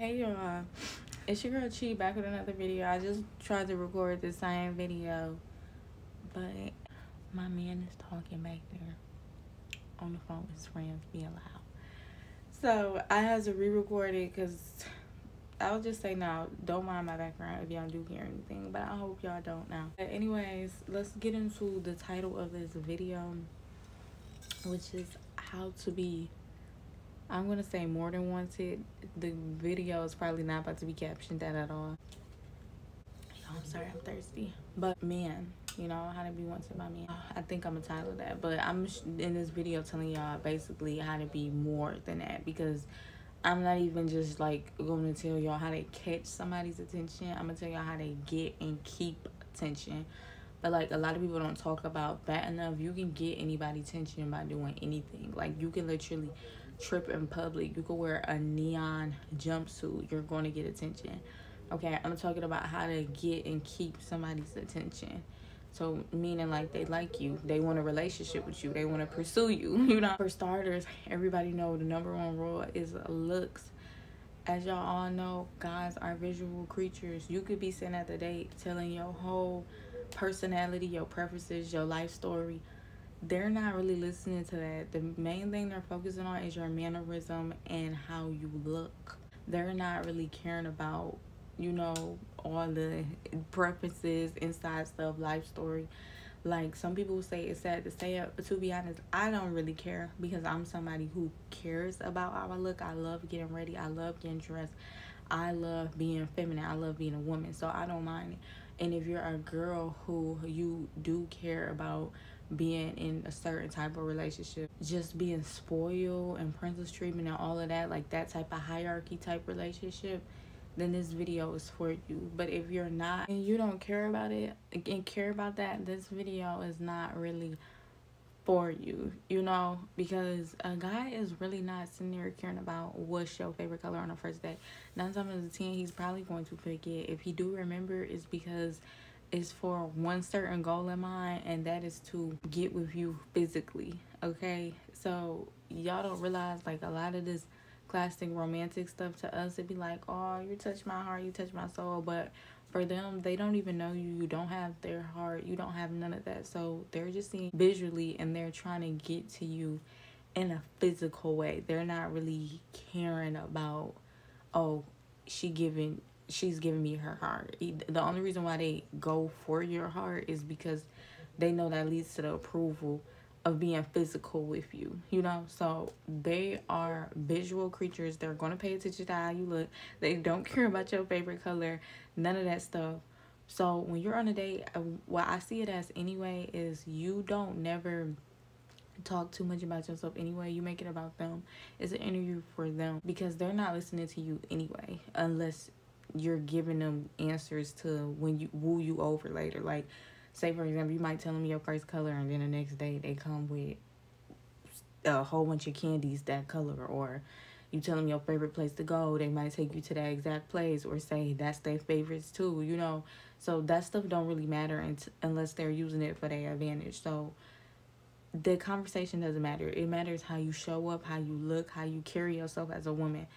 Hey y'all, it's your girl Chi back with another video. I just tried to record the same video, but my man is talking back there on the phone with his friends being loud. So I had to re-record it because I'll just say now, don't mind my background if y'all do hear anything, but I hope y'all don't now. But anyways, let's get into the title of this video, which is how to be, I'm gonna say, more than wanted. The video is probably not about to be captioned that at all. Oh, I'm sorry, I'm thirsty. But man, you know, how to be wanted by men. I think I'm gonna title that. But I'm in this video telling y'all basically how to be more than that, because I'm not even just like going to tell y'all how to catch somebody's attention. I'm gonna tell y'all how to get and keep attention. But like, a lot of people don't talk about that enough. You can get anybody's attention by doing anything. Like, you can literally trip in public. You can wear a neon jumpsuit. You're going to get attention. Okay, I'm talking about how to get and keep somebody's attention. So meaning like they like you, they want a relationship with you, they want to pursue you. You know, for starters, everybody know the #1 rule is looks. As y'all all know, guys are visual creatures. You could be sitting at the date telling your whole personality, your preferences, your life story. They're not really listening to that. The main thing they're focusing on is your mannerism and how you look. They're not really caring about, you know, all the preferences, inside stuff, life story. Like, some people say it's sad to say it, but to be honest, I don't really care, because I'm somebody who cares about how I look. I love getting ready. I love getting dressed. I love being feminine. I love being a woman. So I don't mind it. And if you're a girl who you do care about being in a certain type of relationship, just being spoiled and princess treatment and all of that, like that type of hierarchy type relationship, then this video is for you. But if you're not and you don't care about it and care about that, this video is not really for you, you know, because a guy is really not sitting there caring about what's your favorite color on the first date. 9 times out of 10, he's probably going to pick it. If he do remember, it's because it's for one certain goal in mind, and that is to get with you physically. Okay, so y'all don't realize, like, a lot of this classic romantic stuff to us, it'd be like, oh, you touch my heart, you touch my soul. But for them, they don't even know you. You don't have their heart. You don't have none of that. So they're just seeing visually, and they're trying to get to you in a physical way. They're not really caring about, oh, she's giving me her heart. The only reason why they go for your heart is because they know that leads to the approval of being physical with you, you know. So they are visual creatures. They're going to pay attention to how you look. They don't care about your favorite color, none of that stuff. So when you're on a date, what I see it as anyway is you don't never talk too much about yourself anyway. You make it about them. It's an interview for them, because they're not listening to you anyway, unless you're giving them answers to when you woo you over later. Like, say for example, you might tell them your first color, and then the next day they come with a whole bunch of candies that color. Or you tell them your favorite place to go, they might take you to that exact place, or say that's their favorites too, you know. So that stuff don't really matter unless they're using it for their advantage. So the conversation doesn't matter. It matters how you show up, how you look, how you carry yourself as a woman.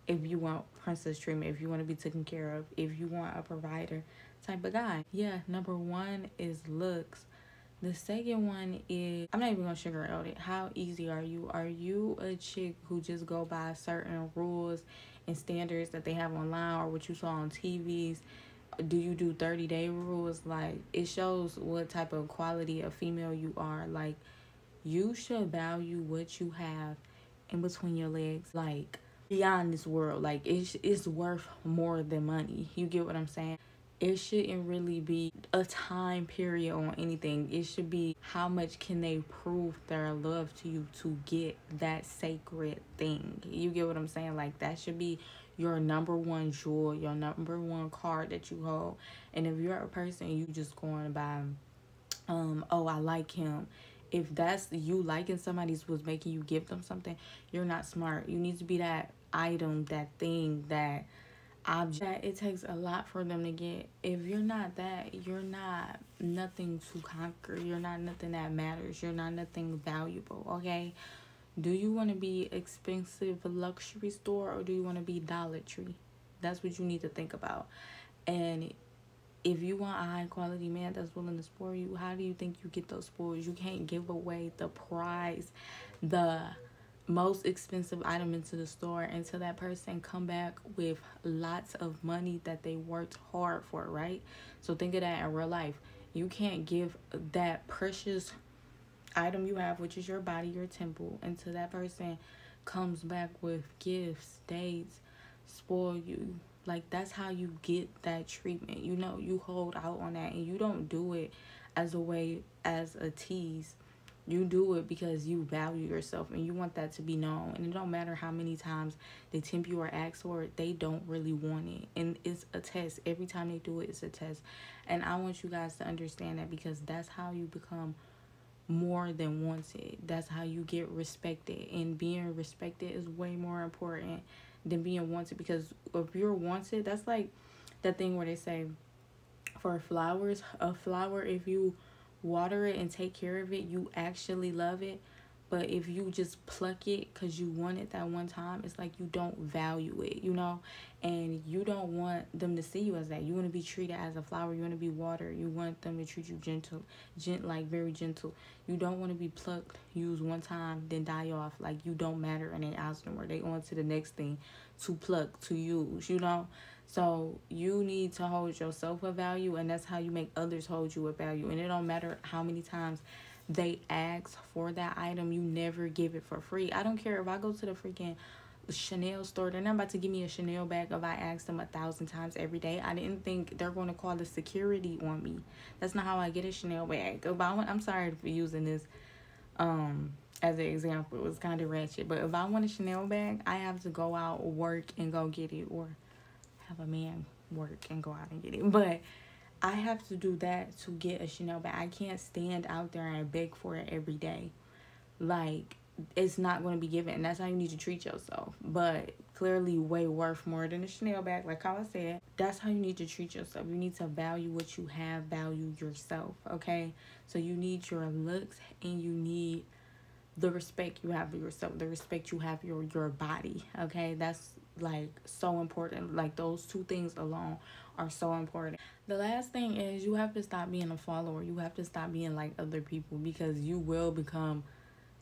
If you want princess treatment, if you want to be taken care of, if you want a provider type of guy. Yeah, #1 is looks. The second one is, I'm not even gonna sugarcoat it. How easy are you? Are you a chick who just go by certain rules and standards that they have online, or what you saw on TVs? Do you do 30-day rules? Like, it shows what type of quality of female you are. Like, you should value what you have in between your legs, like, beyond this world. Like, it's worth more than money. You get what I'm saying? It shouldn't really be a time period on anything. It should be, how much can they prove their love to you to get that sacred thing? You get what I'm saying? Like, that should be your #1 jewel, your #1 card that you hold. And if you're a person, you just going by, oh, I like him. If that's you liking somebody's was making you give them something, you're not smart. You need to be that item, that thing, that object. It takes a lot for them to get. If you're not that, you're not nothing to conquer. You're not nothing that matters. You're not nothing valuable, okay? Do you want to be expensive luxury store, or do you want to be Dollar Tree? That's what you need to think about. And if you want a high quality man that's willing to spoil you, how do you think you get those spoils? You can't give away the prize, the most expensive item into the store until that person come back with lots of money that they worked hard for, right? So think of that in real life. You can't give that precious item you have, which is your body, your temple, until that person comes back with gifts, dates, spoil you. Like, that's how you get that treatment. You know, you hold out on that, and you don't do it as a way, as a tease. You do it because you value yourself and you want that to be known. And it don't matter how many times they tempt you or ask for it, they don't really want it. And it's a test. Every time they do it, it's a test. And I want you guys to understand that, because that's how you become more than wanted. That's how you get respected. And being respected is way more important than being wanted. Because if you're wanted, that's like that thing where they say, for flowers, a flower, if you water it and take care of it, you actually love it. But if you just pluck it because you want it that one time, it's like you don't value it, you know? And you don't want them to see you as that. You want to be treated as a flower. You want to be watered. You want them to treat you like very gentle. You don't want to be plucked, used one time, then die off. Like you don't matter and they ask them where they on to the next thing to pluck, to use, you know? So you need to hold yourself with value, and that's how you make others hold you with value. And it don't matter how many times they ask for that item, you never give it for free. I don't care if I go to the freaking Chanel store, they're not about to give me a Chanel bag if I ask them 1,000 times every day. I didn't think they're going to call the security on me. That's not how I get a Chanel bag. I'm sorry for using this as an example. It was kind of ratchet, but if I want a Chanel bag, I have to go out, work, and go get it, or have a man work and go out and get it. But I have to do that to get a Chanel bag. I can't stand out there and beg for it every day. Like, it's not going to be given. And that's how you need to treat yourself. But clearly way worth more than a Chanel bag. Like how I said, that's how you need to treat yourself. You need to value what you have, value yourself, okay? So you need your looks, and you need the respect you have for yourself, the respect you have for your body, okay? That's like so important. Like those two things alone are so important. The last thing is, you have to stop being a follower. You have to stop being like other people, because you will become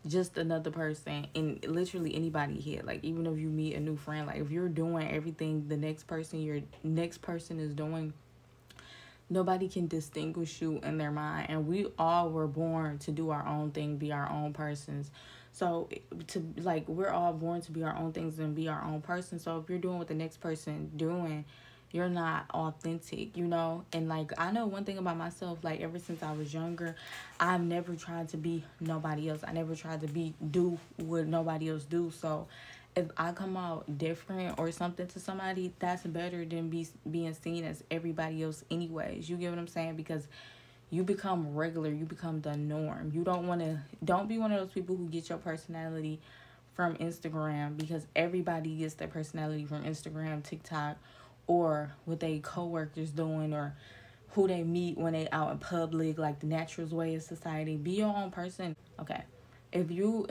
just another person in literally anybody here. Like, even if you meet a new friend, like if you're doing everything the next person is doing, nobody can distinguish you in their mind. And we all were born to do our own thing, be our own persons. So we're all born to be our own things and be our own person. So if you're doing what the next person doing, you're not authentic, you know? And like, I know one thing about myself, like ever since I was younger, I've never tried to be nobody else. I never tried to do what nobody else do. So if I come out different or something to somebody, that's better than being seen as everybody else anyways. You get what I'm saying? Because you become regular, you become the norm. You don't be one of those people who get your personality from Instagram, because everybody gets their personality from Instagram, TikTok, or what they coworkers doing, or who they meet when they out in public, like the natural way of society. Be your own person, okay? If you're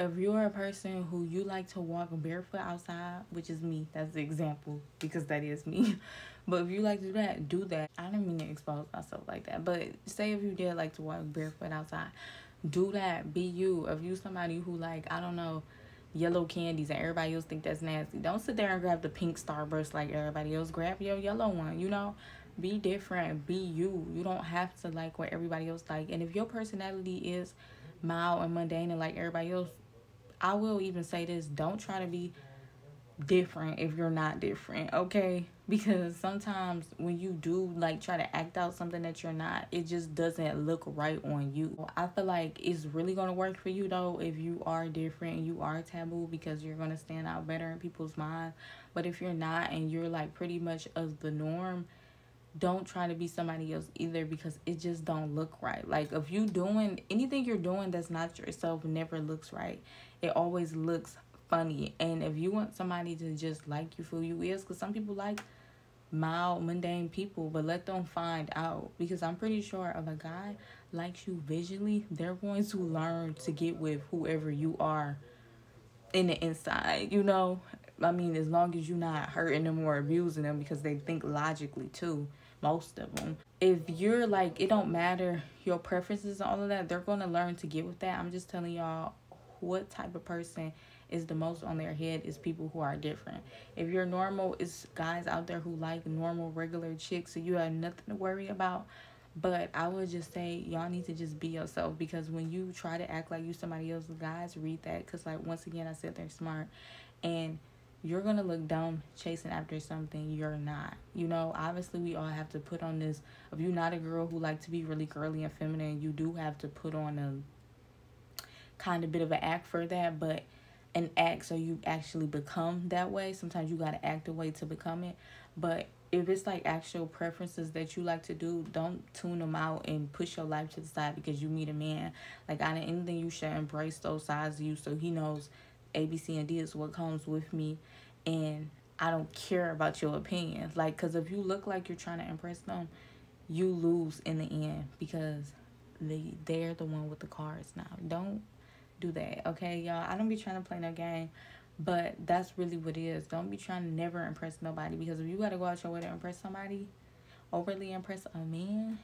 a person who you like to walk barefoot outside, which is me, that's the example, because that is me. But if you like to do that. I didn't mean to expose myself like that. But say if you did like to walk barefoot outside, do that. Be you. If you somebody who like, I don't know, yellow candies and everybody else think that's nasty, don't sit there and grab the pink Starburst like everybody else. Grab your yellow one, you know? Be different. Be you. You don't have to like what everybody else like. And if your personality is mild and mundane and like everybody else, I will even say this: don't try to be different if you're not different, okay? Because sometimes when you do like try to act out something that you're not, it just doesn't look right on you. I feel like it's really going to work for you though if you are different and you are taboo, because you're going to stand out better in people's minds. But if you're not and you're like pretty much of the norm, don't try to be somebody else either, because it just don't look right. Like, if you doing anything you're doing that's not yourself, never looks right. It always looks funny. And if you want somebody to just like you for who you is, because some people like mild, mundane people, but let them find out. Because I'm pretty sure if a guy likes you visually, they're going to learn to get with whoever you are in the inside, you know? I mean, as long as you're not hurting them or abusing them, because they think logically too, most of them. If you're like, it don't matter your preferences and all of that, they're going to learn to get with that. I'm just telling y'all what type of person is the most on their head is people who are different. If you're normal, it's guys out there who like normal, regular chicks, so you have nothing to worry about. But I would just say y'all need to just be yourself, because when you try to act like you somebody else, guys read that, because like once again I said they're smart, and you're gonna look dumb chasing after something you're not. You know, obviously we all have to put on this. If you're not a girl who like to be really girly and feminine, you do have to put on a kind of bit of an act for that, but an act so you actually become that way. Sometimes you gotta act a way to become it. But if it's like actual preferences that you like to do, don't tune them out and push your life to the side because you meet a man. Like, out of anything, you should embrace those sides of you so he knows A, B, C, and D is what comes with me, and I don't care about your opinions. Like, because if you look like you're trying to impress them, you lose in the end, because they're the one with the cards now. Don't do that, okay, y'all? I don't be trying to play no game, but that's really what it is. Don't be trying to never impress nobody, because if you gotta go out your way to impress somebody, overly impress a man,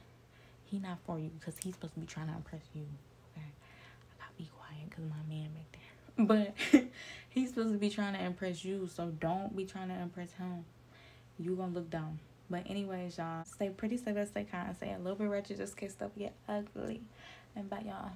he not for you, because he's supposed to be trying to impress you, okay? I gotta be quiet because my man back there. But he's supposed to be trying to impress you, so don't be trying to impress him. You gonna look dumb. But anyways, y'all, stay pretty, stay best, stay kind, stay a little bit wretched just in case stuff get ugly. And bye, y'all.